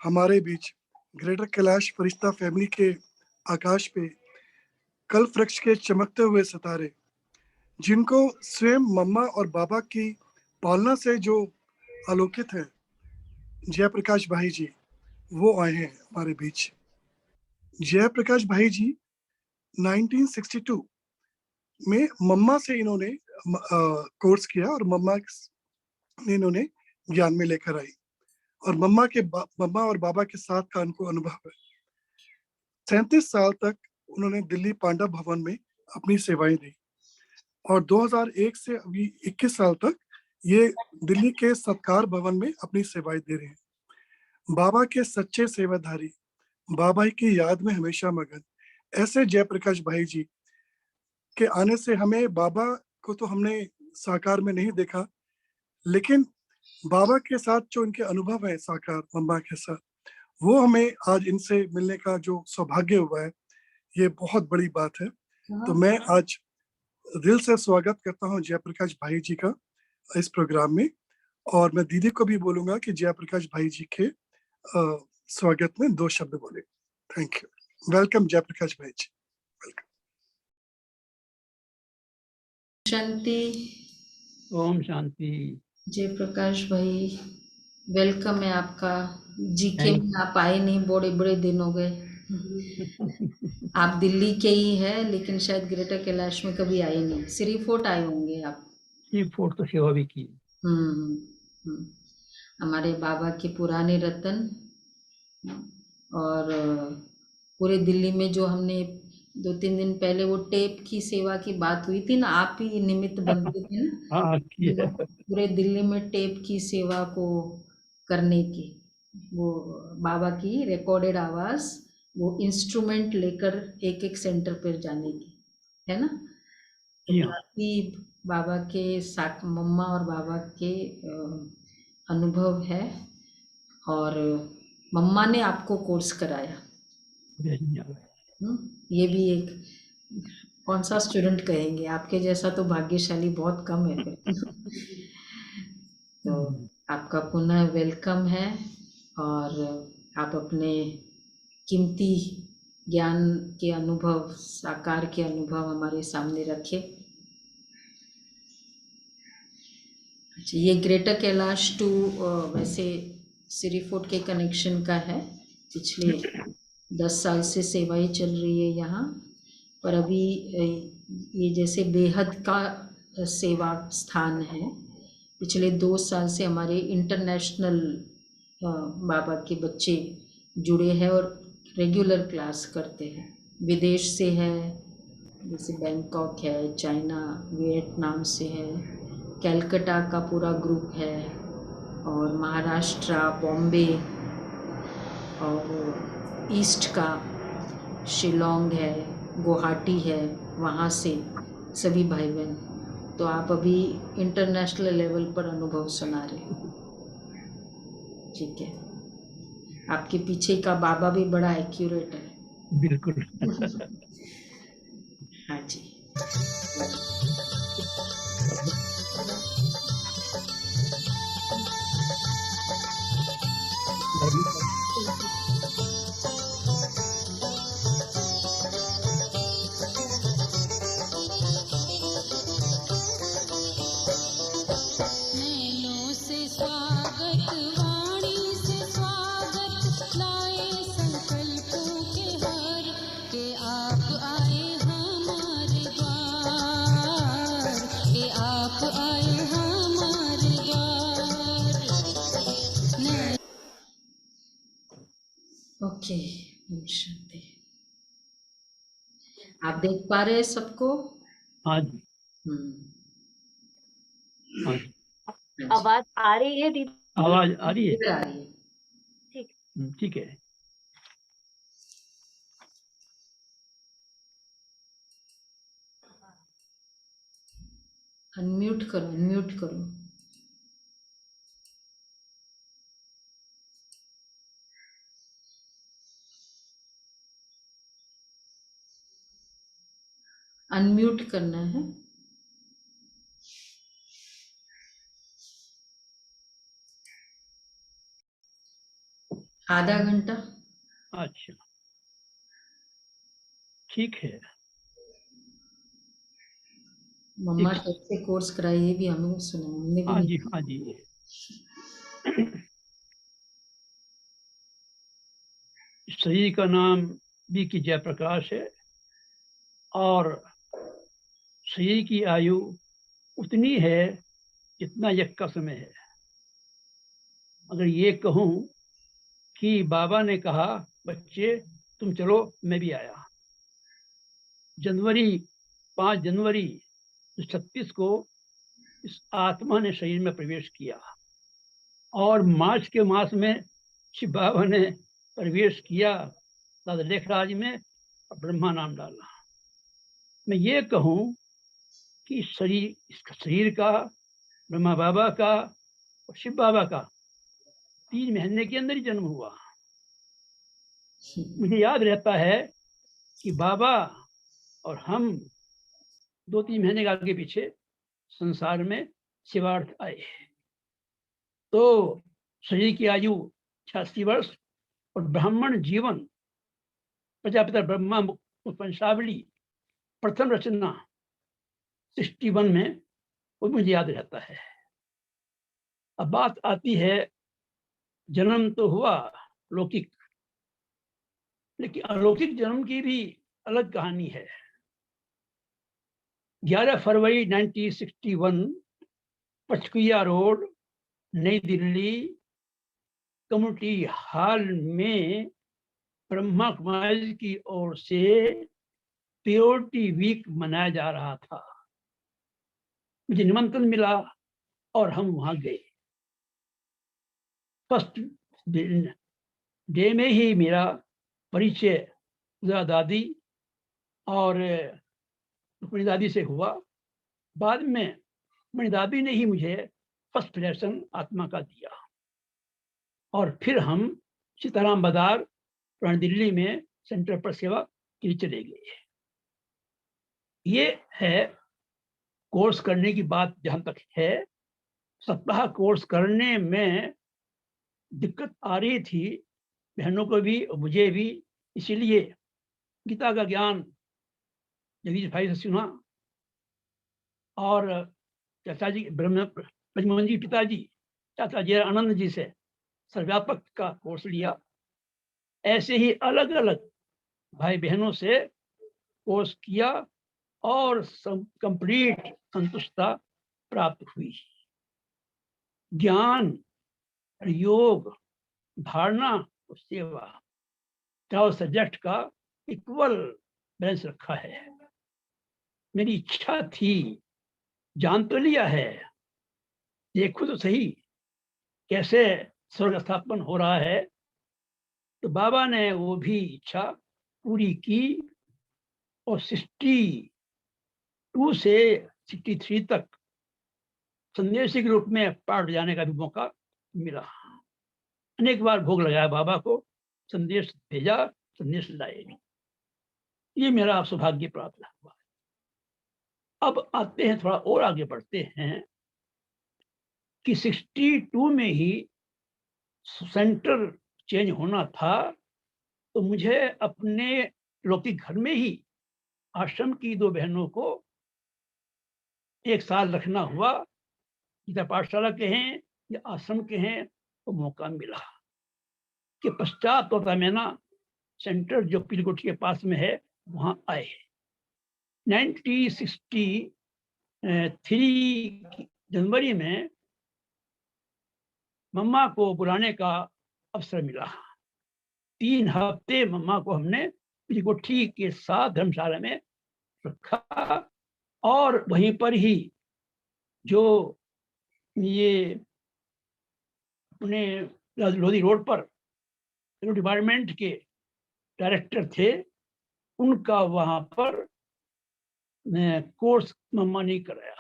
हमारे बीच ग्रेटर कैलाश फरिश्ता फैमिली के आकाश पे कल वृक्ष के चमकते हुए सितारे, जिनको स्वयं मम्मा और बाबा की पालना से जो आलोकित है, जयप्रकाश भाई जी, वो आए हैं हमारे बीच। जयप्रकाश भाई जी 1962 में मम्मा से इन्होंने कोर्स किया और मम्मा ने इन्होंने ज्ञान में लेकर आई, और मम्मा और बाबा के साथ का उनको अनुभव है। 37 साल तक उन्होंने दिल्ली पांडा भवन में अपनी सेवाएं दी, और 2001 से अभी 21 साल तक ये दिल्ली के सत्कार भवन में अपनी सेवाएं दे रहे हैं। बाबा के सच्चे सेवाधारी, बाबा की याद में हमेशा मगन, ऐसे जयप्रकाश भाई जी के आने से हमें बाबा को तो हमने साकार में नहीं देखा, लेकिन बाबा के साथ जो इनके अनुभव है साकार मम्मा के साथ, वो हमें आज इनसे मिलने का जो सौभाग्य हुआ है, ये बहुत बड़ी बात है। तो मैं आज दिल से स्वागत करता हूँ जयप्रकाश भाई जी का इस प्रोग्राम में, और मैं दीदी को भी बोलूंगा कि जयप्रकाश भाई जी के स्वागत में 2 शब्द बोले। Thank you. वेलकम जयप्रकाश भाई जी। वेलकम। शांति। ओम शांति। जयप्रकाश भाई, वेलकम है आपका। जीके Thank में आप आए नहीं, बड़े बड़े दिन हो गए। आप दिल्ली के ही हैं, लेकिन शायद ग्रेटर कैलाश में कभी आए नहीं। श्री फोर्ट आए होंगे आप। श्री फोर्ट तो सेवा भी की। हमारे बाबा के पुराने रतन, और पूरे दिल्ली में जो हमने 2-3 दिन पहले वो टेप की सेवा की बात हुई थी ना, आप ही निमित्त बन गए थे ना। हाँ, की है। पूरे दिल्ली में टेप की सेवा को करने की, वो बाबा की रिकॉर्डेड आवाज, वो इंस्ट्रूमेंट लेकर एक एक सेंटर पर जाने की, है ना। तो काफी बाबा के साथ मम्मा और बाबा के अनुभव है, और मम्मा ने आपको कोर्स कराया। ये भी एक कौन सा स्टूडेंट कहेंगे, आपके जैसा तो भाग्यशाली बहुत कम है फिर। तो आपका पुनः वेलकम है, और आप अपने कीमती ज्ञान के अनुभव, साकार के अनुभव हमारे सामने रखे। अच्छा, ये ग्रेटर कैलाश टू वैसे श्री फोर्ट के कनेक्शन का है। पिछले 10 साल से सेवाएं चल रही है यहाँ पर। अभी ये जैसे बेहद का सेवा स्थान है। पिछले 2 साल से हमारे इंटरनेशनल बाबा के बच्चे जुड़े हैं और रेगुलर क्लास करते हैं। विदेश से है, जैसे बैंकॉक है, चाइना, वियतनाम से है, कलकत्ता का पूरा ग्रुप है, और महाराष्ट्र, बॉम्बे, और ईस्ट का शिलोंग है, गुवाहाटी है, वहाँ से सभी भाई बहन। तो आप अभी इंटरनेशनल लेवल पर अनुभव सुना रहे हो, ठीक है। आपके पीछे का बाबा भी बड़ा एक्यूरेट है। बिल्कुल। हाँ जी। ओके, आप देख पा रहे हैं सबको? हाँ जी। हाँ जी। आवाज आ रही है दीदी? आवाज आ रही है? आ रही है। ठीक, ठीक है। अनम्यूट करो, अनम्यूट करो। अनम्यूट करना है। आधा घंटा। अच्छा, ठीक है। मम्मा एक, कैसे कोर्स कराई ये भी हमें सुना, हमने भी हाँ नहीं। जी, हाँ जी। शरीर का नाम बी की जयप्रकाश है, और शरीर की आयु उतनी है जितना यज्ञ का समय है। अगर ये कहूं कि बाबा ने कहा बच्चे तुम चलो, मैं भी आया। जनवरी 5 जनवरी 36 को इस आत्मा ने शरीर में प्रवेश किया, और मार्च के मास में शिव बाबा ने प्रवेश किया दादा लेखराज में, और ब्रह्मा नाम डाला। मैं ये कहूं कि शरीर, इसका शरीर का, ब्रह्मा बाबा का और शिव बाबा का 3 महीने के अंदर ही जन्म हुआ। मुझे याद रहता है कि बाबा और हम 2-3 महीने के आगे पीछे संसार में शिवार्थ आए। तो शरीर की आयु 86 वर्ष, और ब्राह्मण जीवन प्रजापिता ब्रह्मा वंशावली प्रथम रचना 61 में, वो मुझे याद रहता है। अब बात आती है, जन्म तो हुआ लौकिक, लेकिन अलौकिक जन्म की भी अलग कहानी है। 11 फरवरी 1961 पचकुया रोड, नई दिल्ली कम्युनिटी हॉल में ब्रह्मा कुमारी की ओर से प्योरिटी वीक मनाया जा रहा था। मुझे निमंत्रण मिला और हम वहां गए। फर्स्ट डे में ही मेरा परिचय उदा दादी और रुक्मिणी दादी से हुआ। बाद में रुक्मिणी दादी ने ही मुझे फर्स्ट लेसन आत्मा का दिया, और फिर हम सीताराम बाजार पुरानी दिल्ली में सेंटर पर सेवा के लिए चले गए। ये है कोर्स करने की बात। जहां तक है, सप्ताह कोर्स करने में दिक्कत आ रही थी बहनों को भी और मुझे भी, इसीलिए गीता का ज्ञान जगदीश भाई से सुना, और चाचा जी ब्रजमोहन जी पिताजी चाचा जी आनंद जी से सर्वव्यापक का कोर्स लिया। ऐसे ही अलग अलग भाई बहनों से कोर्स किया, और कंप्लीट संतुष्टता प्राप्त हुई। ज्ञान, योग, धारणा और सेवा, चारों सब्जेक्ट का इक्वल बैलेंस रखा है। मेरी इच्छा थी, जान तो लिया है, देखो तो सही कैसे स्वर्ग स्थापन हो रहा है। तो बाबा ने वो भी इच्छा पूरी की, और 62 से 63 तक संदेशी के रूप में पाठ जाने का भी मौका मिला। अनेक बार भोग लगाया बाबा को, संदेश भेजा, संदेश लाए। ये मेरा सौभाग्य प्राप्त हुआ। अब आते हैं, थोड़ा और आगे बढ़ते हैं कि 62 में ही सेंटर चेंज होना था। तो मुझे अपने लौकिक घर में ही आश्रम की 2 बहनों को 1 साल रखना हुआ। गीता पाठशाला के हैं या आश्रम के हैं, तो मौका मिला। के पश्चात तो मैना सेंटर जो पीलकोटी के पास में है, वहां आए। 1963 जनवरी में मम्मा को बुलाने का अवसर मिला। 3 हफ्ते मम्मा को हमने पीलकोटी के साथ धर्मशाला में रखा, और वहीं पर ही जो ये अपने लोधी रोड पर डिपार्टमेंट के डायरेक्टर थे, उनका वहां पर कोर्स मम्मा ने कराया,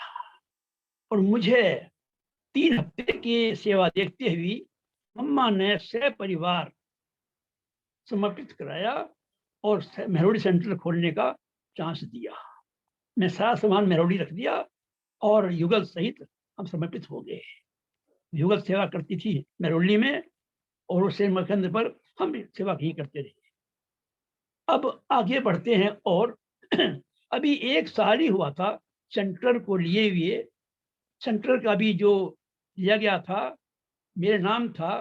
और मुझे 3 हफ्ते की सेवा देखते हुए मम्मा ने परिवार समर्पित कराया और मेहरोडी सेंटर खोलने का चांस दिया। मैं सारा सामान मेहरोडी रख दिया, और युगल सहित हम समर्पित हो गए। युगल सेवा करती थी मेहरोली में, और उस केंद्र पर हम भी सेवा यही करते रहे। अब आगे बढ़ते हैं और अभी 1 साल ही हुआ था सेंटर को लिए हुए। सेंटर का भी जो लिया गया था, मेरा नाम था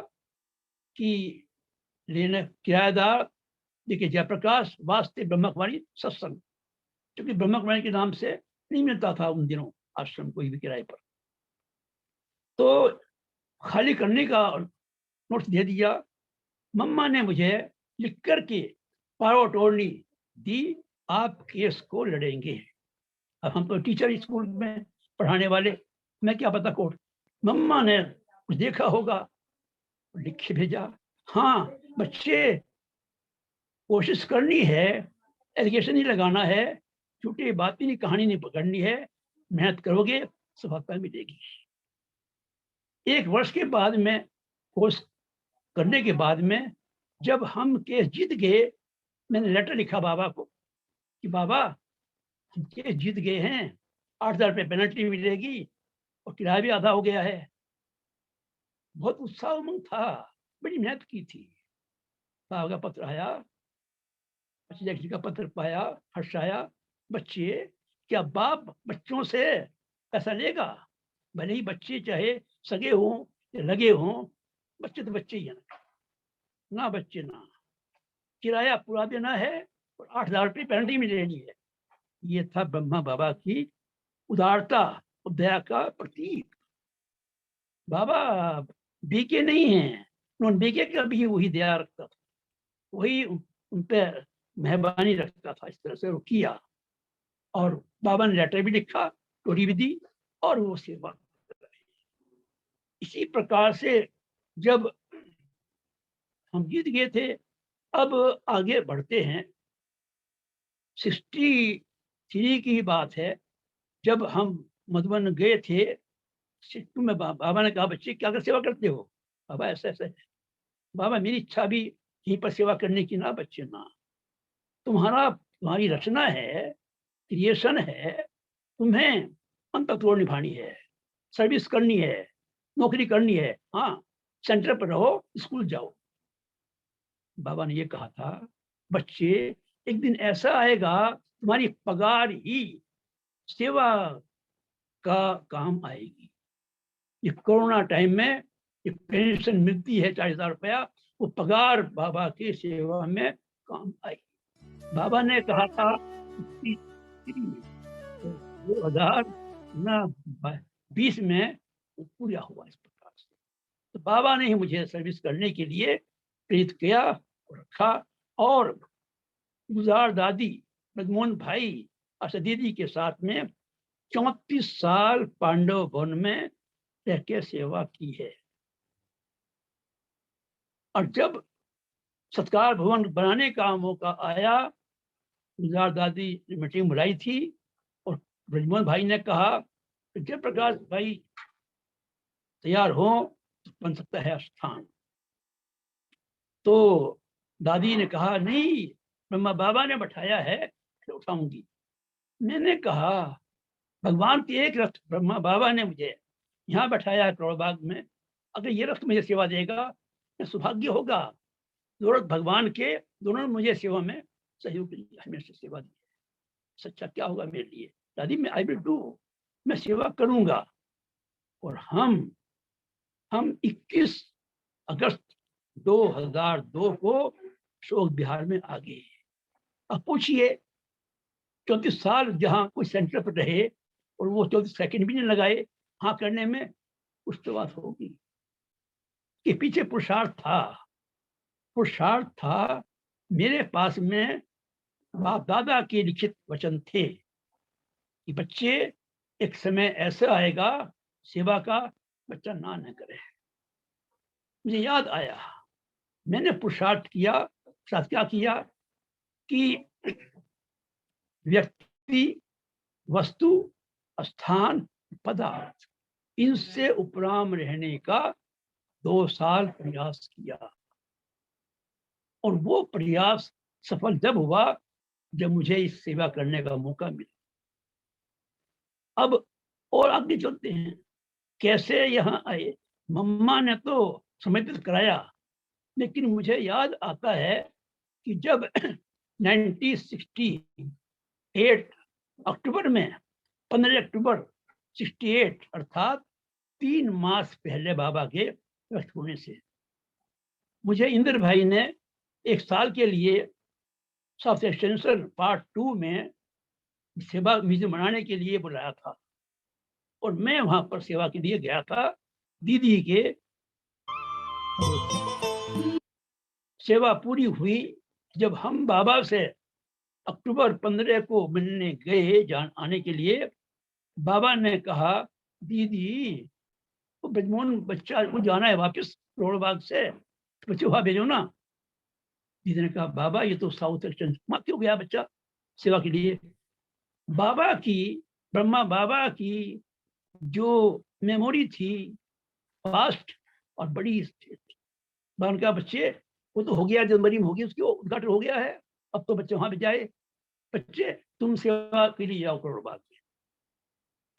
कि लेना किराएदार देखिए जयप्रकाश वास्ते ब्रह्मकुमारी सत्संग, क्योंकि ब्रह्मकुमारी के नाम से नहीं मिलता था उन दिनों आश्रम कोई भी किराए पर। तो खाली करने का नोट्स दे दिया। मम्मा ने मुझे लिख करके पावर ऑफ अटॉर्नी दी, आप केस को लड़ेंगे। अब हम तो टीचर स्कूल में पढ़ाने वाले, मैं क्या पता कोर्ट। मम्मा ने कुछ देखा होगा, लिख के भेजा। हाँ बच्चे, कोशिश करनी है, एलिगेशन नहीं लगाना है, झूठी बातें नहीं, कहानी नहीं पकड़नी है, मेहनत करोगे सफलता मिलेगी। 1 वर्ष के बाद में कोर्स करने के बाद में जब हम केस जीत गए, मैंने लेटर लिखा बाबा को कि बाबा हम केस जीत गए हैं, 8,000 रुपये पेनल्टी मिलेगी और किराया भी आधा हो गया है। बहुत उत्साह उमंग था, बड़ी मेहनत की थी। बाबा का पत्र आया, जी का पत्र पाया, हर्ष आया। बच्चे, क्या बाप बच्चों से पैसा लेगा? भले ही बच्चे चाहे सगे हों या लगे हों, बच्चे तो बच्चे ही हैं ना। बच्चे ना, किराया पूरा देना है और 8,000 रुपये पेनल्टी में लेनी है। ये था ब्रह्मा बाबा की उदारता और दया का प्रतीक। बाबा बीके नहीं है, नॉन बीके का भी वही दया रखता था, वही उन पे मेहरबानी रखता था। इस तरह से वो किया और बाबा ने लेटर भी लिखा, टोरी भी दी और वो सेवा। इसी प्रकार से जब हम जीत गए थे, अब आगे बढ़ते हैं। 63 की बात है, जब हम मधुबन गए थे। 62 में बाबा ने कहा, बच्चे क्या कर सेवा करते हो? बाबा ऐसा ऐसा है। बाबा मेरी इच्छा भी यहीं पर सेवा करने की ना बच्चे ना, तुम्हारी रचना है, क्रिएशन है, तुम्हें अंत तोड़ निभानी है, सर्विस करनी है, नौकरी करनी है। हाँ सेंटर पर रहो, स्कूल जाओ। बाबा ने ये कहा था, बच्चे एक दिन ऐसा आएगा तुम्हारी पगार ही सेवा का काम आएगी। ये कोरोना टाइम में ये पेंशन मिलती है 40,000 रुपया, वो पगार बाबा की सेवा में काम आई। बाबा ने कहा था 2020 में पूरा हुआ इस प्रकार से। तो बाबा ने ही मुझे सर्विस करने के लिए प्रेरित किया और रखा। और गुजार दादी ब्रजमोहन भाई आशा दीदी के साथ में 34 साल पांडव वन में रह के सेवा की है। और जब सत्कार भवन बनाने का मौका आया, गुजार दादी ने मीटिंग बुलाई थी और ब्रजमोहन भाई ने कहा, जयप्रकाश भाई तैयार हो तो बन सकता है स्थान। तो दादी ने कहा, नहीं ब्रह्मा बाबा ने बैठाया है तो उठाऊंगी। मैंने कहा, भगवान की एक रथ ब्रह्मा बाबा ने मुझे यहाँ बैठाया है करोड़ बाग में, अगर ये रथ मुझे सेवा देगा मैं सौभाग्य होगा। जरूरत भगवान के, दोनों ने मुझे सेवा में सहयोग के लिए हमेशा सेवा दी। सच्चा क्या होगा मेरे लिए? दादी मैं आई विल डू, मैं सेवा करूंगा। और हम 21 अगस्त 2002 को शोक बिहार में आ गए। अब पूछिए 34 साल जहाँ कोई सेंटर पर रहे और वो 34 सेकंड भी नहीं लगाए हाँ करने में, कुछ तो बात होगी कि पीछे पुरुषार्थ था। मेरे पास में बाप दादा के लिखित वचन थे कि बच्चे एक समय ऐसा आएगा सेवा का, बच्चा ना न करे। मुझे याद आया, मैंने पुरुषार्थ किया। क्या किया कि व्यक्ति, वस्तु, स्थान, पदार्थ, इनसे उपराम रहने का 2 साल प्रयास किया। और वो प्रयास सफल जब हुआ जब मुझे इस सेवा करने का मौका मिला। अब और आगे चलते हैं, कैसे यहाँ आए। मम्मा ने तो समर्पित कराया, लेकिन मुझे याद आता है कि जब 1968 अक्टूबर में 15 अक्टूबर 68 अर्थात 3 मास पहले बाबा के व्यस्त होने से मुझे इंद्र भाई ने 1 साल के लिए साउथ एक्सटेंशन पार्ट 2 में सेवा म्यूजियम बनाने के लिए बुलाया था और मैं वहां पर सेवा के लिए गया था। दीदी के सेवा पूरी हुई। जब हम बाबा से अक्टूबर 15 को मिलने गए आने के लिए, बाबा ने कहा दीदी वो ब्रजमोहन बच्चा को जाना है वापस करोड़ बाग से, बच्चे वहां भेजो ना। दीदी ने कहा बाबा ये तो साउथ एक्सटेंशन क्यों गया बच्चा सेवा के लिए। बाबा की ब्रह्मा बाबा की जो मेमोरी थी फास्ट और बड़ी थी। उनका बच्चे वो तो हो गया, जनवरी में होगी उसकी उद्घाटन हो गया है, अब तो बच्चे वहां पे जाए। बच्चे तुम सेवा के लिए जाओ करोड़ बाग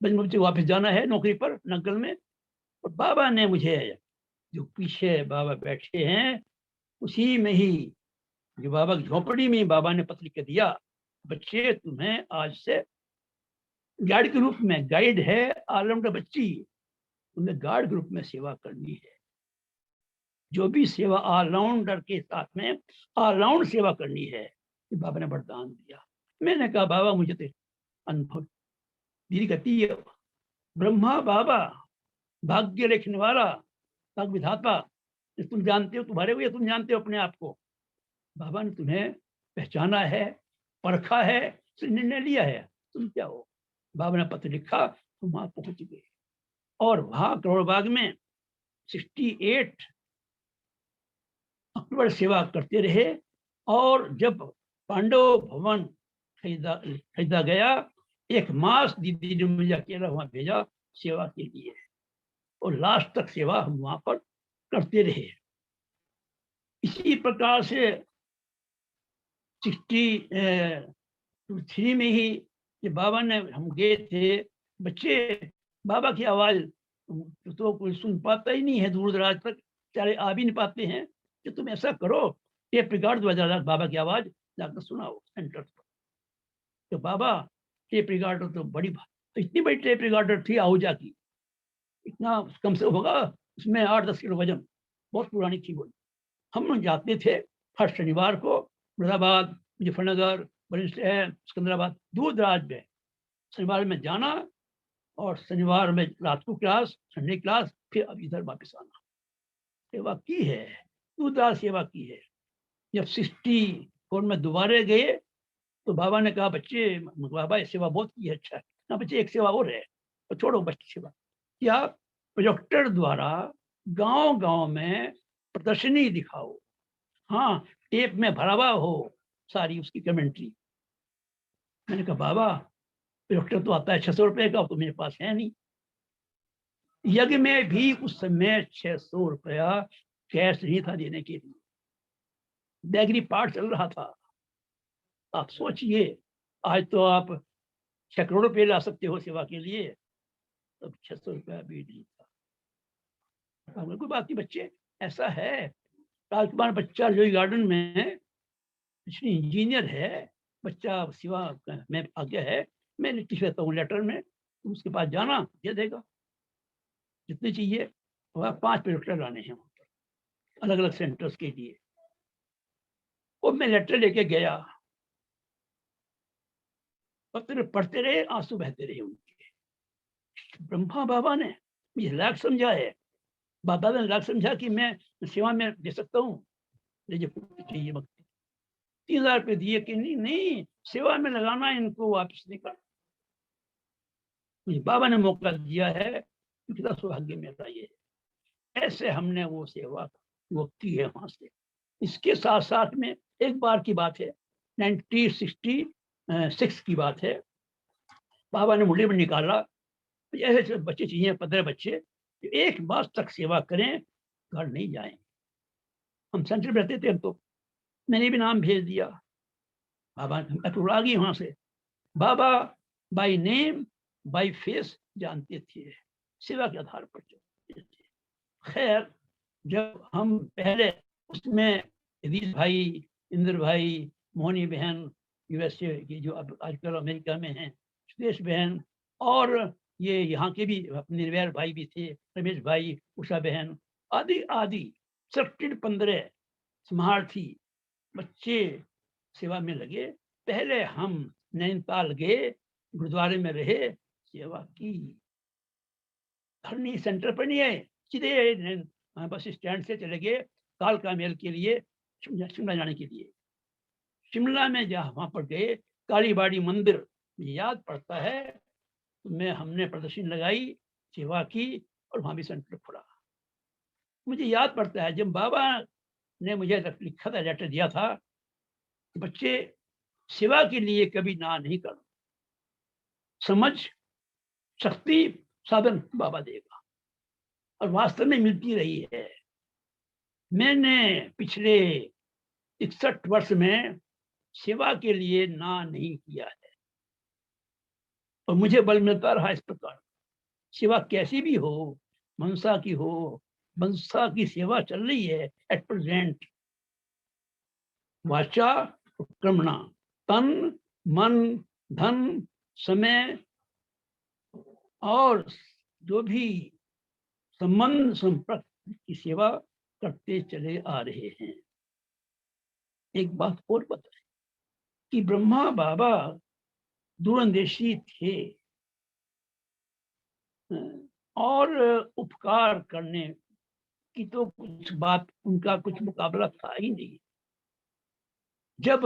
में, बच्चे वापस जाना है नौकरी पर नकल में। और बाबा ने मुझे जो पीछे बाबा बैठे हैं उसी में ही जो बाबा की झोपड़ी में बाबा ने पत्र लिख दिया, बच्चे तुम्हें आज से गाइड के रूप में, गाइड है ऑलराउंडर बच्ची, तुम्हें गार्ड ग्रुप में सेवा करनी है। जो भी सेवा ऑलराउंडर के साथ में ऑलराउंड सेवा करनी है, ये बाबा ने वरदान दिया। मैंने कहा बाबा मुझे तो अनुभव। दीदी कहती है ब्रह्मा बाबा भाग्य लिखने वाला भाग्य विधाता, तुम जानते हो तुम्हारे को या तुम जानते हो अपने आप को। बाबा ने तुम्हें पहचाना है, परखा है, निर्णय लिया है, तुम क्या हो। बाबा ने पत्र लिखा, तुम वहां पहुंच गए और वहां करोड़ बाग में 68 अक्टूबर सेवा करते रहे। और जब पांडव भवन खरीदा गया, 1 मास दीदी ने मुझे अकेला वहां भेजा सेवा के लिए और लास्ट तक सेवा हम वहां पर करते रहे। इसी प्रकार से 63 में ही जब बाबा ने, हम गए थे बच्चे, बाबा की आवाज तो कोई सुन पाता ही नहीं है दूर दराज तक, चाहे आ भी नहीं पाते हैं। कि तुम ऐसा करो टेप रिकॉर्ड 2000 बाबा की आवाज जाकर सुनाओ सेंटर पर। तो बाबा टेप रिकॉर्डर तो बड़ी तो इतनी बड़ी टेप रिकॉर्डर थी आहूजा की, इतना कम से होगा उसमें 8-10 किलो वजन, बहुत पुरानी थी वो। हम जाते थे हर शनिवार को मुरादाबाद, मुजफ्फरनगर, सिकंदराबाद, दूर दराज में शनिवार में जाना और शनिवार में रात को क्लास, संडे क्लास, फिर अब इधर वापस आना। सेवा की है, दूर दराज सेवा की है। जब 64 में दोबारा गए तो बाबा ने कहा बच्चे, बाबा ये सेवा बहुत की है, अच्छा है ना बच्चे, एक सेवा और है तो छोड़ो बच्चे सेवा। क्या प्रोजेक्टर द्वारा गांव-गांव में प्रदर्शनी दिखाओ, हाँ टेप में भरा हुआ हो सारी उसकी कमेंट्री। मैंने कहा बाबा प्रोजेक्टर तो आता है 600 रुपए का, तो मेरे पास है नहीं। यज्ञ में भी उस समय 600 रुपया कैश नहीं था देने के लिए, बैगरी पार्ट चल रहा था। आप सोचिए आज तो आप 6 करोड़ रुपये ला सकते हो सेवा के लिए, तब 600 रुपया भी नहीं था। कोई बात नहीं बच्चे, ऐसा है। राजकुमार बच्चा जो गार्डन में इंजीनियर है, बच्चा सेवा में आ गया है, मैं लिख लेता हूँ लेटर में, तुम उसके पास जाना, दे देगा जितने चाहिए। वह 5 प्रोजेक्टर लाने हैं अलग अलग सेंटर्स के लिए। और मैं लेटर लेके गया, पत्र पढ़ते रहे, आंसू बहते रहे उनके। ब्रह्मा बाबा ने मुझे लायक समझा है, बाबा ने लायक समझा कि मैं सेवा में दे सकता हूँ, चाहिए वक्त 3000 रुपये दिए कि नहीं सेवा में लगाना, इनको वापस नहीं करना। मुझे बाबा ने मौका दिया है, कितना सौभाग्य मेरा ये है। ऐसे हमने वो सेवा वो की है वहां से। इसके साथ साथ में एक बार की बात है, 1966 की बात है, बाबा ने मुंडे में निकाला, ऐसे बच्चे चाहिए 15 बच्चे, 1 मास तक सेवा करें, घर नहीं जाएं। हम सेंटर में रहते थे, हम तो मैंने भी नाम भेज दिया। बाबा आ गई वहां से। बाबा बाय नेम बाय फेस जानते थे, सेवा के आधार पर चलते थे। खैर जब हम पहले उसमें रीत भाई, इंद्र भाई, मोहनी बहन यूएसए की जो अब आजकल अमेरिका में हैं, सुदेश बहन, और ये यहाँ के भी निर्वैर भाई भी थे, रमेश भाई, उषा बहन आदि आदि, सेलेक्टेड 15 समार्थी बच्चे सेवा में लगे। पहले हम नैनीताल गए, गुरुद्वारे में रहे, सेवा की। धरनी सेंटर पर नहीं आए, सीधे बस स्टैंड से चले गए कालका मेल के लिए, शिमला जाने के लिए। शिमला में जहाँ वहां पर गए, कालीबाड़ी मंदिर मुझे याद पड़ता है, मैं हमने प्रदर्शनी लगाई, सेवा की, और वहां भी सेंटर खुला। मुझे याद पड़ता है जब बाबा ने मुझे लिखा था, लेटर दिया था कि बच्चे सेवा के लिए कभी ना नहीं करो, समझ शक्ति साधन बाबा देगा, और वास्तव में मिलती रही है। मैंने पिछले 61 वर्ष में सेवा के लिए ना नहीं किया है, और मुझे बल मिलता रहा इस प्रकार। सेवा कैसी भी हो, मनसा की हो, मनसा की सेवा चल रही है एट प्रेजेंट। वाचा कर्मणा, तन मन धन समय और जो भी संबंध संपर्क की सेवा करते चले आ रहे हैं। एक बात और बताएं कि ब्रह्मा बाबा दूरंदेशी थे, और उपकार करने की तो कुछ बात, उनका कुछ मुकाबला था ही नहीं। जब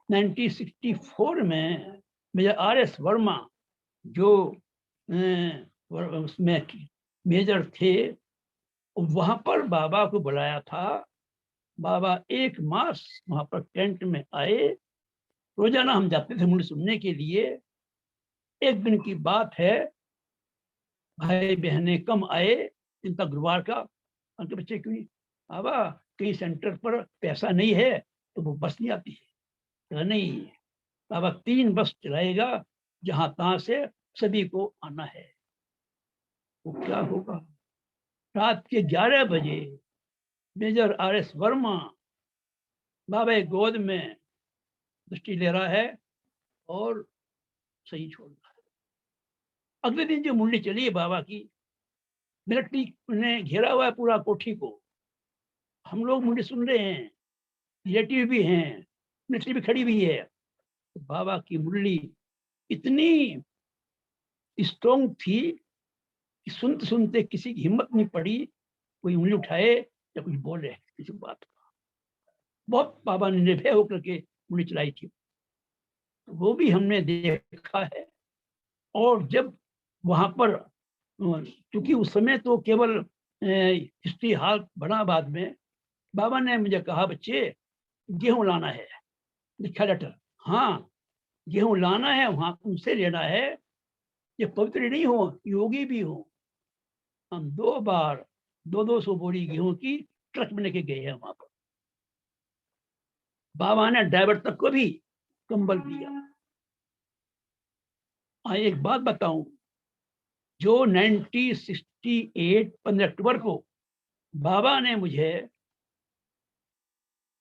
1964 में मेजर आर.एस. वर्मा जो उसमें मेजर थे, वहां पर बाबा को बुलाया था। बाबा 1 मास वहां पर टेंट में आए, रोजाना हम जाते थे मुझे सुनने के लिए। एक दिन की बात है, भाई बहने कम आए, इनका गुरुवार का, उनके बच्चे क्यों नहीं बाबा, कहीं सेंटर पर पैसा नहीं है तो वो बस नहीं आती है। नहीं बाबा, 3 बस चलाएगा, जहां तहां से सभी को आना है। वो क्या होगा, रात के 11 बजे मेजर आर.एस. वर्मा बाबा की गोद में दृष्टि ले रहा है और सही छोड़ रहा है। अगले दिन जो मुंडी चली है बाबा की, मिलिट्री ने घेरा हुआ है पूरा कोठी को, हम लोग मुंडी सुन रहे हैं, रिलेटिव भी हैं, मिलिट्री भी खड़ी हुई है। तो बाबा की मुरली इतनी स्ट्रॉन्ग थी कि सुनते सुनते किसी की हिम्मत नहीं पड़ी कोई उंगली उठाए या कुछ बोले किसी बात का। बहुत बाबा ने निर्भय होकर के उंगली चलाई थी, वो भी हमने देखा है। और जब वहां पर, क्योंकि उस समय तो केवल हिस्ट्री हॉल बना, बाद में बाबा ने मुझे कहा, बच्चे गेहूं लाना है, लिखा लेटर, हाँ गेहूं लाना है, वहां उनसे लेना है, ये पवित्र नहीं हो, योगी भी हो। हम 2 बार 200 बोरी गेहूं की ट्रक में लेके गए हैं वहां पर। बाबा ने ड्राइवर तक को भी कंबल दिया। एक बात बताऊं, जो 1968 15 अक्टूबर को बाबा ने मुझे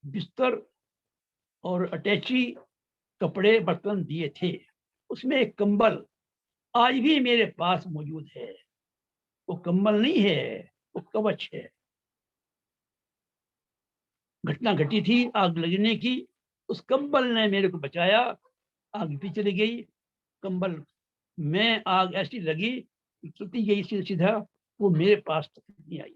बिस्तर और अटैची कपड़े बर्तन दिए थे, उसमें एक कंबल आज भी मेरे पास मौजूद है। वो कंबल नहीं है, वो कवच है। घटना घटी थी आग लगने की, उस कंबल ने मेरे को बचाया। आग भी चली गई, कंबल में आग ऐसी लगी, चलती गई सीधा, वो मेरे पास तक नहीं आई।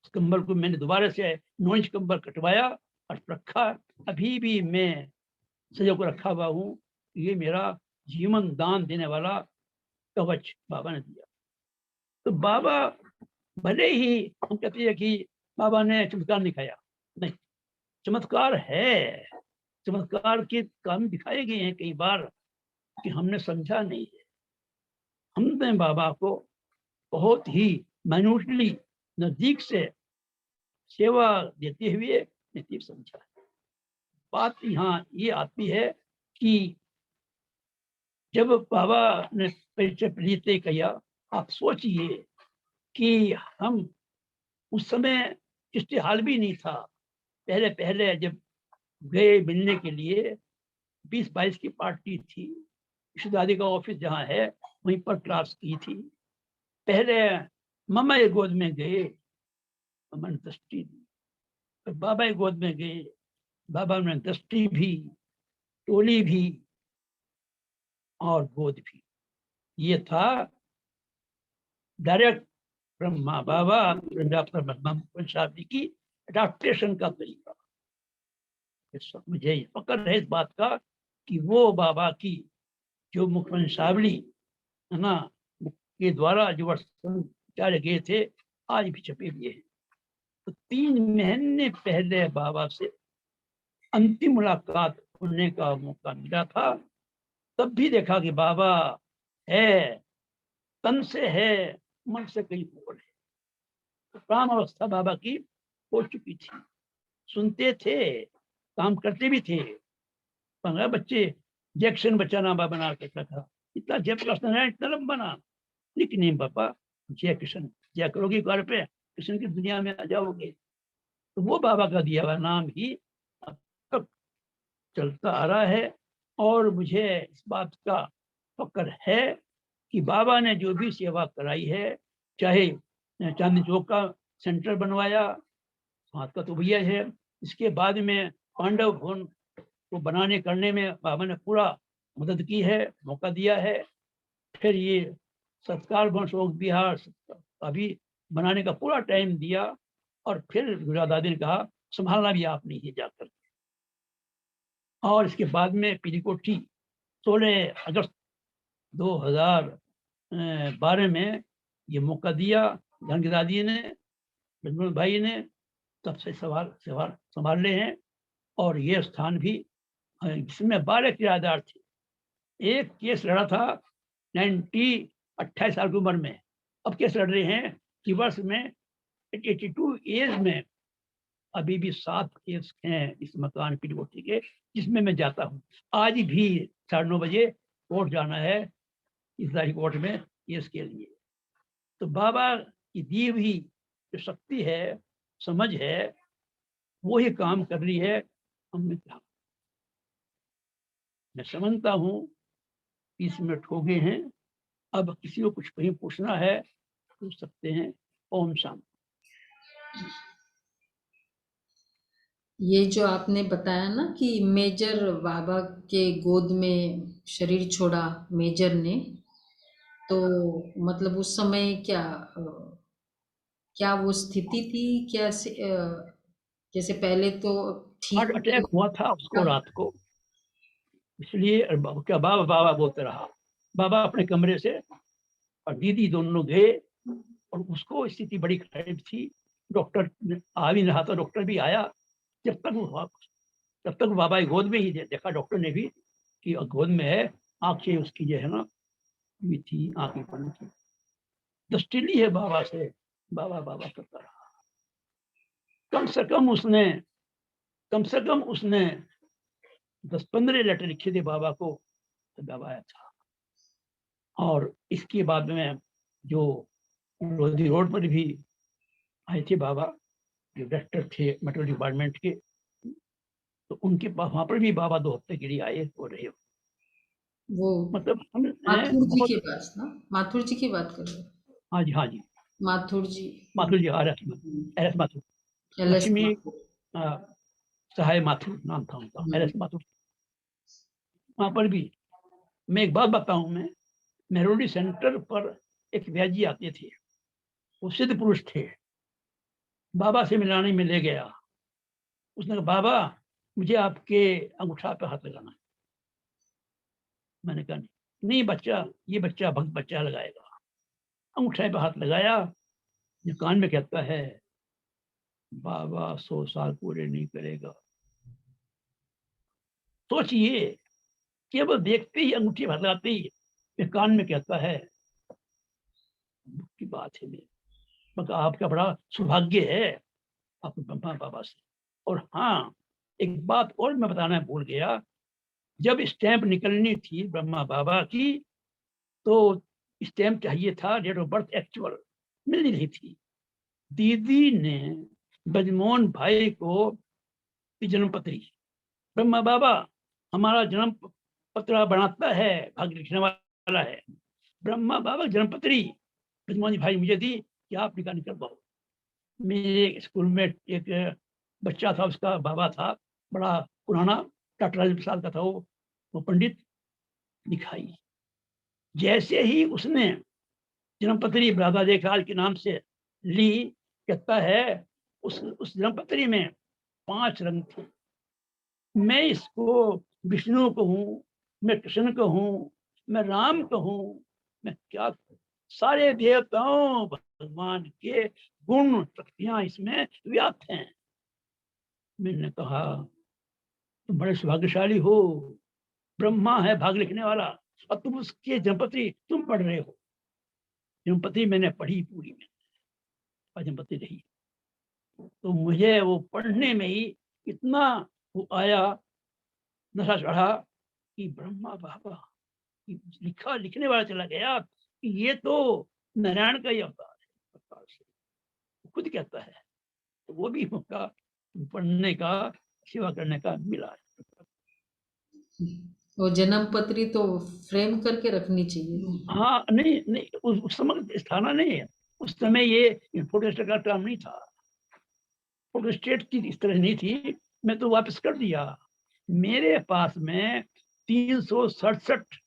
उस कंबल को मैंने दोबारा से 9 इंच कंबल कटवाया और रखा। अभी भी मैं सजा को रखा हुआ हूँ। ये मेरा जीवन दान देने वाला कवच बाबा ने दिया। तो बाबा, भले ही हम कहते हैं कि बाबा ने चमत्कार दिखाया, नहीं, चमत्कार है, चमत्कार के काम दिखाए गए हैं कई बार कि हमने समझा नहीं है। हमने बाबा को बहुत ही माइन्यूटली नजदीक से सेवा देते हुए नसीब समझा है। बात यहाँ ये आती है कि जब बाबा ने परिचय परिचय किया, आप सोचिए कि हम उस समय इश्तिहाल भी नहीं था। पहले पहले जब गए मिलने के लिए 20-22 की पार्टी थी, दादी का ऑफिस जहाँ है वहीं पर क्लास की थी। पहले मम्मा के गोद में गए, मम्मा ने दस्ती दी, फिर बाबा की गोद में गए, बाबा ने दस्ती भी, टोली भी और गोद भी। ये था डायरेक्ट ब्रह्मा बाबा पंजाब जी की अडाप्टेशन का तरीका। मुझे फक्र है इस बात का कि वो बाबा की जो मुखवंशावली है ना के द्वारा जो विचारे गए थे आज भी छपे हुए हैं। तो 3 महीने पहले बाबा से अंतिम मुलाकात होने का मौका मिला था। तब भी देखा कि बाबा है, तन से है, मन से कहीं और है। तो प्राण अवस्था बाबा की हो चुकी थी। सुनते थे, काम करते भी थे। 15 बच्चे जैक्सन बच्चा नाम बना कहता था, इतना जय प्रकाश नारायण इतना लंबा नाम, लेकिन नहीं बाबा जय किशन, जय करोगे घर पे किशन की दुनिया में आ जाओगे। तो वो बाबा का दिया हुआ नाम ही अब तक चलता आ रहा है। और मुझे इस बात का फक्र है कि बाबा ने जो भी सेवा कराई है, चाहे चांदनी चौक का सेंटर बनवाया, हाथ का तो भैया है, इसके बाद में पांडव भवन को बनाने करने में बाबा ने पूरा मदद की है, मौका दिया है। फिर ये सत्कार भवन शोक विहार अभी बनाने का पूरा टाइम दिया। और फिर गुजरात दादी ने कहा संभालना भी आपने ही जाकर। और इसके बाद में पीली कोठी 16 अगस्त 2012 में ये मौका दिया जानकी दादी ने, रजमल भाई ने, तब से संभाल रहे हैं। और ये स्थान भी जिसमें 12 किराएदार थे। एक केस लड़ा था 28 साल की उम्र में, अब केस लड़ रहे हैं कि वर्ष में 82 एज में अभी भी 7 केस हैं इस मकान की कोठी के, जिसमें मैं जाता हूँ। आज भी 9:30 बजे कोर्ट जाना है इस कोर्ट में केस के लिए। तो बाबा की दी हुई जो शक्ति है, समझ है, वो ही काम कर रही है। हमने क्या, मैं समझता हूँ 20 मिनट हो गए हैं। अब किसी को कुछ कहीं पूछना है पूछ सकते हैं। ओम शांति। ये जो आपने बताया ना कि मेजर बाबा के गोद में शरीर छोड़ा मेजर ने, तो मतलब उस समय क्या वो स्थिति थी, कैसे जैसे पहले तो ठीक हार्ट अटैक हुआ था उसको रात को, इसलिए क्या बाबा बाबा बोलते रहा। बाबा अपने कमरे से और दीदी दोनों गए और उसको स्थिति बड़ी खराब थी। डॉक्टर आ भी रहा था, डॉक्टर भी आया। जब तक बाबा की गोद में ही देखा डॉक्टर ने भी कि गोद में है, आंखें उसकी जो है ना भी थी, आंखें बंद थी। दृष्टि ली है बाबा से, बाबा बाबा करता रहा। कम से कम उसने 10-15 लेटर लिखे थे बाबा को, तो बाबा आया था। और इसके बाद में जो रोजी रोड पर भी आए थे बाबा, जो डायरेक्टर थे मेट्रो डिपार्टमेंट के, तो उनके पास वहां पर भी बाबा 2 हफ्ते के लिए आए हो रहे हो। वो मतलब हम माथुर जी बहुत। के पास ना, माथुर जी की बात कर रहे हो? हाँ जी, हाँ जी, माथुर जी, माथुर जी, RS माथुर, LS लक्ष्मी माथुर। सहाय माथुर नाम था उनका, हम्म। RS माथुर। वहां पर भी मैं एक बात बताऊं, मैं मेहरोली सेंटर पर एक व्याजी आते थे, वो सिद्ध पुरुष थे। बाबा से मिलाने में ले गया। उसने कहा बाबा मुझे आपके अंगूठा पे हाथ लगाना है। मैंने कहा नहीं बच्चा, ये बच्चा भक्त बच्चा लगाएगा। अंगूठे पे हाथ लगाया, जो कान में कहता है बाबा 100 साल पूरे नहीं करेगा। सोचिए, केवल देखते ही अंगूठी हाथ लगाते ही ये कान में कहता है, की बात है। मगर आपका बड़ा सौभाग्य है आपके ब्रह्मा बाबा से। और हाँ, एक बात और मैं बताना भूल गया, जब स्टैंप निकलनी थी ब्रह्मा बाबा की, तो स्टैंप चाहिए था डेट ऑफ बर्थ एक्चुअल, मिल नहीं रही थी। दीदी ने ब्रजमोहन भाई को की जन्म पत्री, ब्रह्मा बाबा हमारा जन्म पत्र बनाता है, भाग्य लिखने वाला है। ब्रह्मा बाबा की जन्म पत्री ब्रजमोहन भाई मुझे दी कि आप निकाह निकलवाओ। मेरे स्कूल में एक बच्चा था, उसका बाबा था बड़ा पुराना, डॉक्टर राजेंद्र प्रसाद का था वो पंडित, दिखाई। जैसे ही उसने जन्मपत्री राधा देखलाल के नाम से ली, कहता है उस जन्मपत्री में 5 रंग थे। मैं इसको विष्णु कहूं, मैं कृष्ण कहूं, मैं राम कहूं, मैं क्या कहूं? सारे देवताओं भगवान के गुण शक्तियां इसमें व्याप्त हैं। मैंने कहा तुम बड़े सौभाग्यशाली हो, ब्रह्मा है भाग लिखने वाला और तुम उसके जन्मपत्री तुम पढ़ रहे हो। जन्मपत्री मैंने पढ़ी पूरी में, और जन्मपत्री रही। तो मुझे वो पढ़ने में ही इतना वो आया, नशा चढ़ा कि ब्रह्मा बाबा की लिखा लिखने वाला चला गया कि ये तो नारायण का ही अवतार है प्रकार से, वो खुद कहता है। तो वो भी मौका पढ़ने का, सेवा करने का मिला है। वो जन्म पत्री तो फ्रेम करके रखनी चाहिए। हाँ, नहीं नहीं, उस समय स्थाना नहीं है, उस समय ये फोटोस्टेट का काम नहीं था, फोटोस्टेट की इस तरह नहीं थी। मैं तो वापस कर दिया। मेरे पास में 367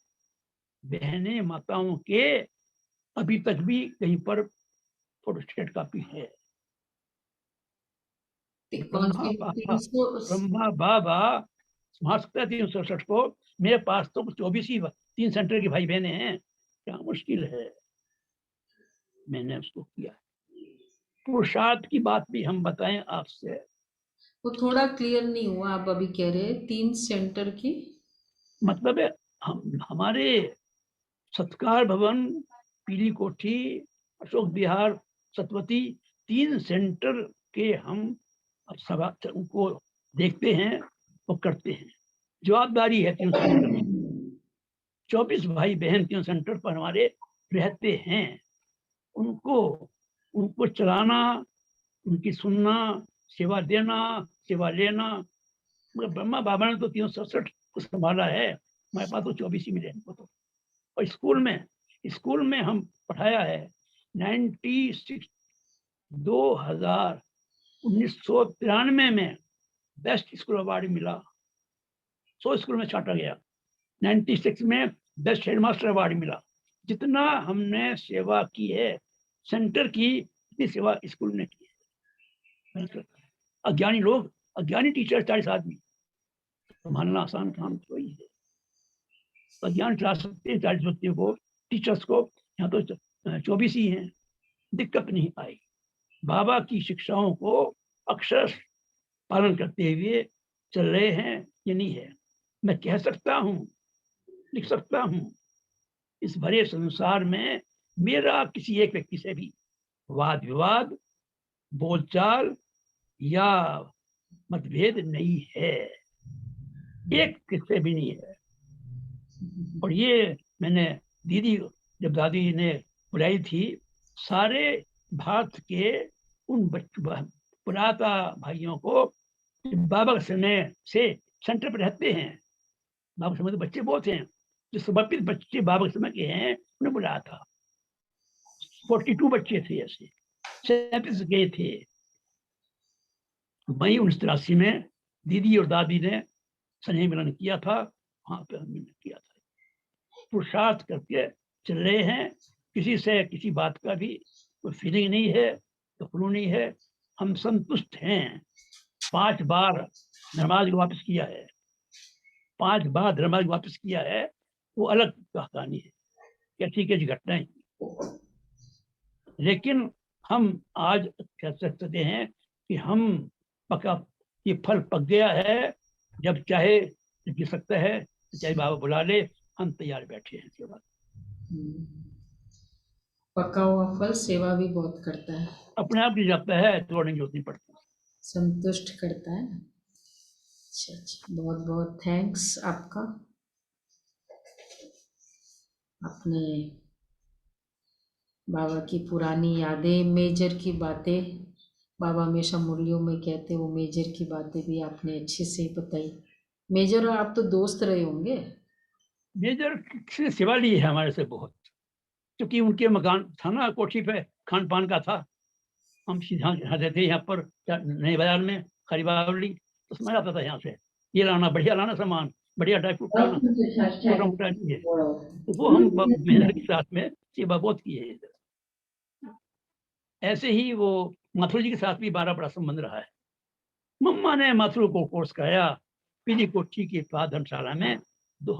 बहनें माताओं के अभी तक भी कहीं पर फोटोस्टेट कापी है। कौन सी ब्रह्मा बाबा संभाल सकता है 367 को। मेरे पास तो 24 ही 3 सेंटर की भाई बहनें हैं, क्या मुश्किल है। मैंने उसको किया। पुरुषार्थ की बात भी हम बताएं आपसे, वो थोड़ा क्लियर नहीं हुआ। आप अभी कह रहे हैं 3 सेंटर की, मतलब है हमारे सत्कार भवन, पीली कोठी, अशोक विहार, सतवती, 3 सेंटर के हम सभा उनको देखते हैं और करते हैं। जवाबदारी है 3 सेंटर की। 24 भाई बहन 3 सेंटर पर हमारे रहते हैं। उनको चलाना, उनकी सुनना, सेवा देना, सेवा लेना। मगर ब्रह्मा बाबा ने तो 367 को संभाला है, हमारे पास तो 24 ही मिले हमको तो। और स्कूल में हम पढ़ाया है 96 2000 1993 में बेस्ट स्कूल अवार्ड मिला। 100 स्कूल में छाटा गया। 96 में बेस्ट हेडमास्टर अवार्ड मिला। जितना हमने सेवा की है सेंटर की, इतनी सेवा स्कूल ने की है। अज्ञानी लोग, अज्ञानी टीचर 40 आदमी संभालना आसान काम तो ही है। अज्ञान चला सकते हैं 40 बच्चों को, टीचर्स को। यहाँ तो 24 ही हैं, दिक्कत नहीं आई। बाबा की शिक्षाओं को अक्षर पालन करते हुए चल रहे हैं, ये नहीं है। मैं कह सकता हूँ, लिख सकता हूँ, इस भरे संसार में मेरा किसी एक व्यक्ति से भी वाद विवाद, बोलचाल या मतभेद नहीं है, एक किससे भी नहीं है। और ये मैंने दीदी, जब दादी ने बुलाई थी, सारे भारत के उन पुराता भाइयों को बाबा के समय से सेंटर पर रहते हैं। बाबा के समय तो बच्चे बहुत हैं, जो समर्पित बच्चे बाबा के समय के हैं, उन्हें बुलाया था। 42 बच्चे थे, ऐसे 37 गए थे। मई 1983 में दीदी और दादी ने स्नेह मिलन किया था, वहां पे हमने किया था। पुरुषार्थ करके चल रहे हैं, किसी से किसी बात का भी कोई फीलिंग नहीं है, तो नहीं है। हम संतुष्ट हैं। 5 बार धर्माज वापस किया है, 5 बार धर्माज वापस किया है, वो अलग कहानी है, कैसी कैसी घटनाएं। लेकिन हम आज कह सकते हैं कि हम पका, ये फल पक गया है। जब चाहे गिर सकता है, चाहे बाबा बुला ले, हम तैयार बैठे हैं सेवा। पका हुआ फल सेवा भी बहुत करता है, अपने आप गिर जाता है, तोड़ने की जरूरत नहीं पड़ती, संतुष्ट करता है। अच्छा अच्छा, बहुत बहुत थैंक्स आपका। आपने बाबा की पुरानी यादें, मेजर की बातें बाबा हमेशा मुरलियों में कहते, वो मेजर की बातें भी आपने अच्छे से बताई। मेजर और आप तो दोस्त रहे होंगे? मेजर से सिवा ली है हमारे से बहुत, क्योंकि उनके मकान था ना कोठी पे, खान पान का था। हम सीधा यहाँ रहते यहाँ पर नए बाजार में खरी बावली, तो समझ आता था यहाँ से ये लाना, बढ़िया लाना सामान, बढ़िया ड्राई फ्रूट लाना, छोटा मोटा नहीं है। तो वो हम मेहनत के साथ में सेवा बहुत की है। ऐसे ही वो माथुर जी के साथ भी बारा बड़ा संबंध रहा है। मम्मा ने माथुर को कोर्स कराया पीली कोठी के पास धर्मशाला में 2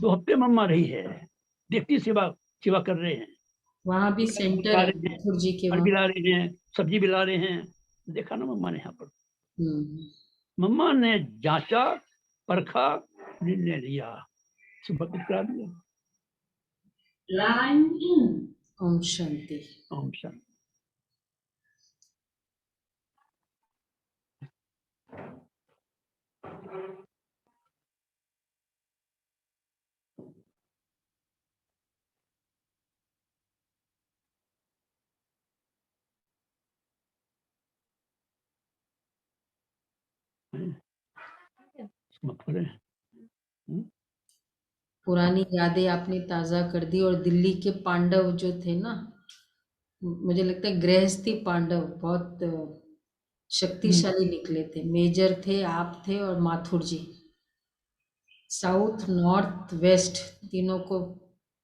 हफ्ते मम्मा रही है, देखती सेवा सेवा कर रहे हैं। वहाँ भी सेंटर है माथुर जी के फल वहाँ। भी ला रहे हैं, सब्जी भी ला रहे हैं, देखा ना मम्मा ने यहाँ पर। हम्म, मम्मा ने जांचा, परखा, निर्णय लिया, सुबह करा दिया। ओम शांति। ओम शांति। मथुरे पुरानी यादें आपने ताजा कर दी। और दिल्ली के पांडव जो थे ना, मुझे लगता है गृहस्थी पांडव बहुत शक्तिशाली निकले थे। मेजर थे, आप थे और माथुर जी। साउथ नॉर्थ वेस्ट तीनों को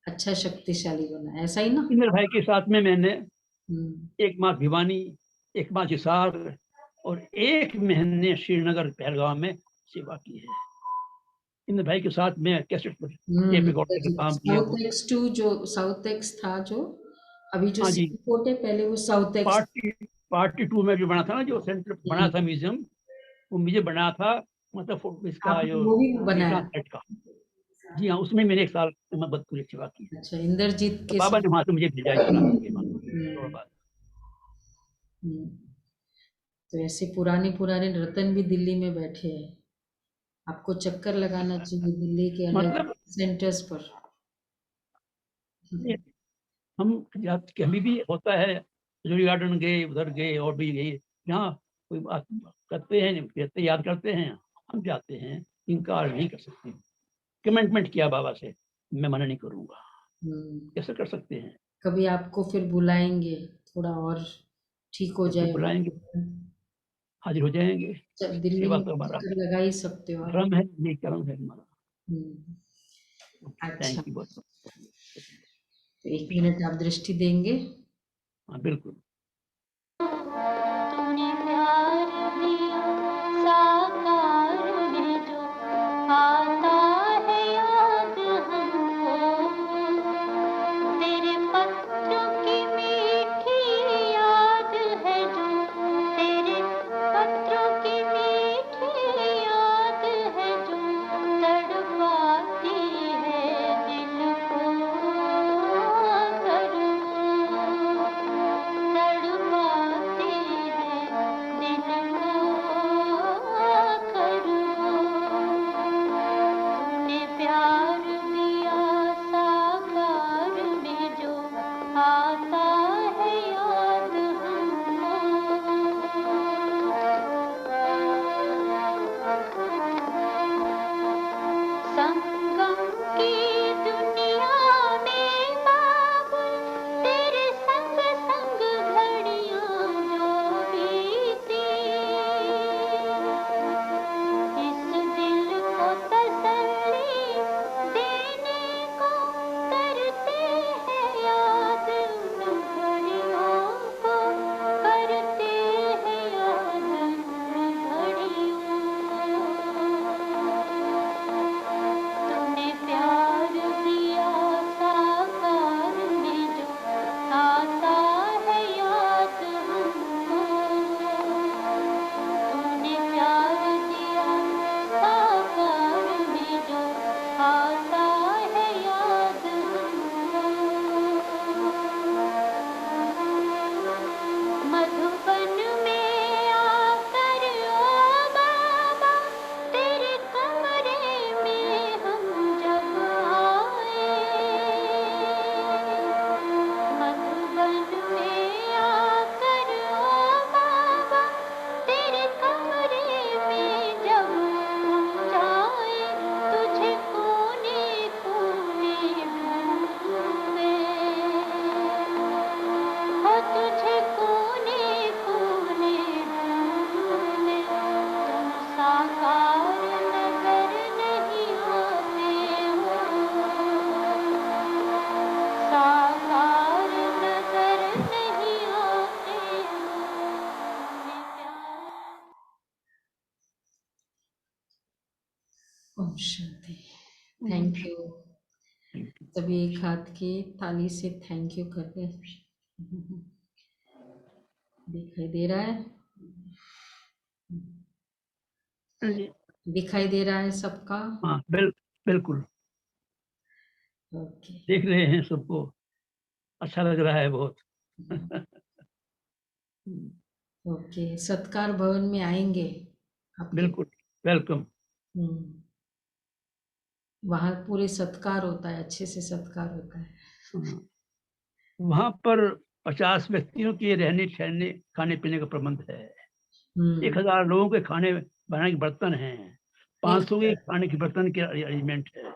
अच्छा शक्तिशाली बना, ऐसा ही ना? इंद्र भाई के साथ में मैंने हम्म, 1 माह भिवानी, 1 माह हिसार और 1 महीने श्रीनगर पहलगाम में सेवा की है। इंद्र भाई के साथ में कैसेट पर टेप रिकॉर्डर का काम किया। साउथ एक्स 2 जो साउथ एक्स था, जो अभी जो हाँ जी, रिपोर्ट है, पहले वो साउथ एक्स। पार्टी 2 में भी बना था ना, जो सेंटर बना था म्यूजियम, वो मुझे बना था, मतलब इसका आपने जो वो भी बनाया? सेट का। जी हाँ, उसमें मैंने 1 साल मैं पूरी सेवा की। अच्छा, इंद्रजीत तो के बाबा साथ। ने वहां से मुझे भेजा चला के हम्म, बाद। हम्म। तो ऐसे पुराने पुराने रतन भी दिल्ली में बैठे हैं। आपको चक्कर लगाना चाहिए दिल्ली के अलग मतलब सेंटर्स पर। हम कभी भी होता है, जूरी गार्डन गए, उधर गए और भी गए, जहाँ कोई बात करते हैं, कहते याद करते हैं, हम जाते हैं, इनकार नहीं कर सकते। कमिटमेंट किया बाबा से, मैं मना नहीं करूंगा, कैसे कर सकते हैं। कभी आपको फिर बुलाएंगे, थोड़ा और ठीक हो तो जाए। बुलाएंगे, हाजिर हो जाएंगे। जब दिल्ली सेवा में तो हमारा चक्कर लगा ही सकते हो आप। क्रम है, ये क्रम है हमारा। हम्म, अच्छा, थैंक यू बहुत। तो 1 मिनट आप दृष्टि देंगे? हाँ बिल्कुल। तूने प्यार दिया साकार में जो आता है याद हमको, तेरे पत्र की मीठी याद है जो, तेरे पत्र की मीठी याद है जो, तड़पाती है दिल को ओम शांति। Thank you. सभी एक हाथ की ताली से थैंक यू कर रहे हैं। दिखाई दे रहा है? जी, दिखाई दे रहा है सबका? हाँ बिल्कुल ओके। देख रहे हैं सबको, अच्छा लग रहा है बहुत। ओके, सत्कार भवन में आएंगे आपके? बिल्कुल वेलकम। वहाँ पूरे सत्कार होता है, अच्छे से सत्कार होता है। वहाँ पर 50 व्यक्तियों के रहने ठहरने खाने पीने का प्रबंध है। 1000 लोगों के खाने बनाने के बर्तन हैं। 500 के खाने के बर्तन के अरेंजमेंट है।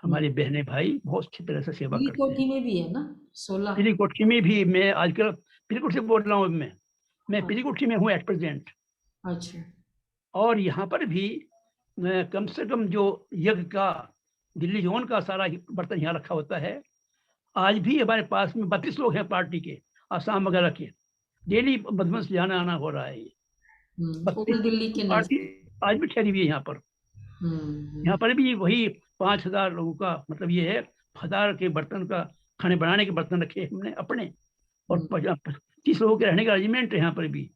हमारी बहनें भाई बहुत अच्छी तरह से सेवा करते हैं। पिलीकोठी में भी है ना? 16? पिलीकोठी में भी मैं आजकल पिलीकोठी से बोल रहा हूँ। मैं पिलीकोठी में हूँ एट प्रेजेंट। अच्छा। और यहाँ पर भी कम से कम जो यज्ञ का दिल्ली जोन का सारा बर्तन यहाँ रखा होता है। आज भी हमारे पास में 32 लोग हैं पार्टी के, आसाम वगैरह के। डेली मधुबन से जाना आना हो रहा है। ये 32 ओल्ड दिल्ली के पार्टी नजदीक। आज भी ठहरी हुई है यहाँ पर। यहाँ पर भी वही 5000 लोगों का मतलब ये है। 1000 के बर्तन का खाने बनाने के बर्तन रखे हमने अपने। और 30 लोगों के रहने का अरेंजमेंट है यहाँ पर भी।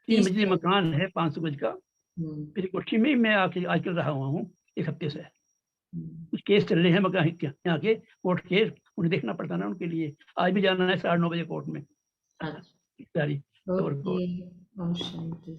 3 मंजिली मकान है 500 गज का। फिर कोठी में मैं आजकल रहा हुआ हूँ 1 हफ्ते से। कुछ केस चल रहे हैं मकान यहाँ के कोर्ट केस, उन्हें देखना पड़ता ना उनके लिए। आज भी जाना है 9:30 बजे कोर्ट में। सारी ओके। ओम शांति।